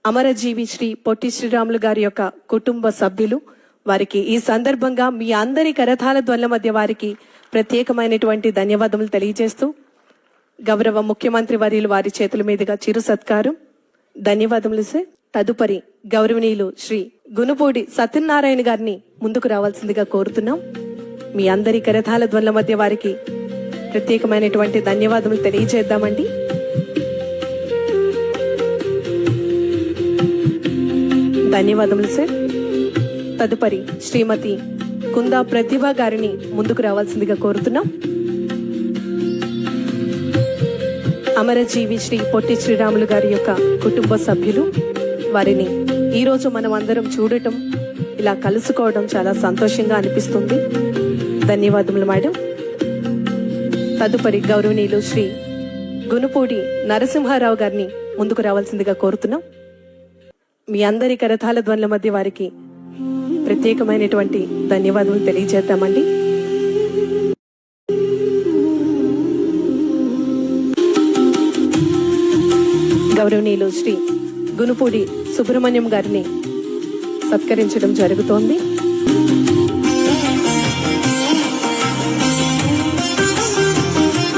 అమరజీవి శ్రీ పొట్టి శ్రీరాములు గారి యొక్క కుటుంబ సభ్యులు, వారికి ఈ సందర్భంగా మీ అందరి కరతాళ ధ్వనుల మధ్య వారికి ప్రత్యేకమైనటువంటి ధన్యవాదములు తెలియజేస్తూ గౌరవ ముఖ్యమంత్రి వర్యులు వారి చేతుల మీదుగా చిరు సత్కారం. ధన్యవాదములు సార్. తదుపరి గౌరవనీయులు శ్రీ గునుపూడి సత్యనారాయణ గారిని ముందుకు రావాల్సిందిగా కోరుతున్నాం. మీ అందరి కరతాళ ధ్వనుల మధ్య వారికి ప్రత్యేకమైనటువంటి ధన్యవాదములు తెలియజేద్దామండి. ధన్యవాదములు సార్. తదుపరి శ్రీమతి కుందా ప్రతిభ గారిని ముందుకు రావాల్సిందిగా కోరుతున్నాం. అమరజీవి శ్రీ పొట్టి శ్రీరాములు గారి యొక్క కుటుంబ సభ్యులు, వారిని ఈరోజు మనం అందరం చూడటం, ఇలా కలుసుకోవడం చాలా సంతోషంగా అనిపిస్తుంది. ధన్యవాదములు మేడం. తదుపరి గౌరవనీయులు శ్రీ గునుపూడి నరసింహారావు గారిని ముందుకు రావాల్సిందిగా కోరుతున్నాం. మీ అందరి కరతాళ ధ్వనుల మధ్య వారికి ప్రత్యేకమైనటువంటి ధన్యవాదాలు తెలియజేద్దామండి. గౌరవనీయులు శ్రీ గునుపూడి సుబ్రహ్మణ్యం గారిని సత్కరించడం జరుగుతోంది.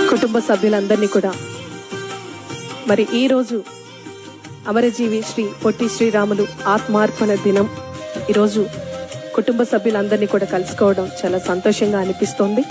కుటుంబ సభ్యులందరినీ కూడా మరి ఈరోజు అమరజీవి శ్రీ పొట్టి శ్రీరాములు ఆత్మార్పణ దినం. ఈరోజు కుటుంబ సభ్యులందరినీ కూడా కలుసుకోవడం చాలా సంతోషంగా అనిపిస్తోంది.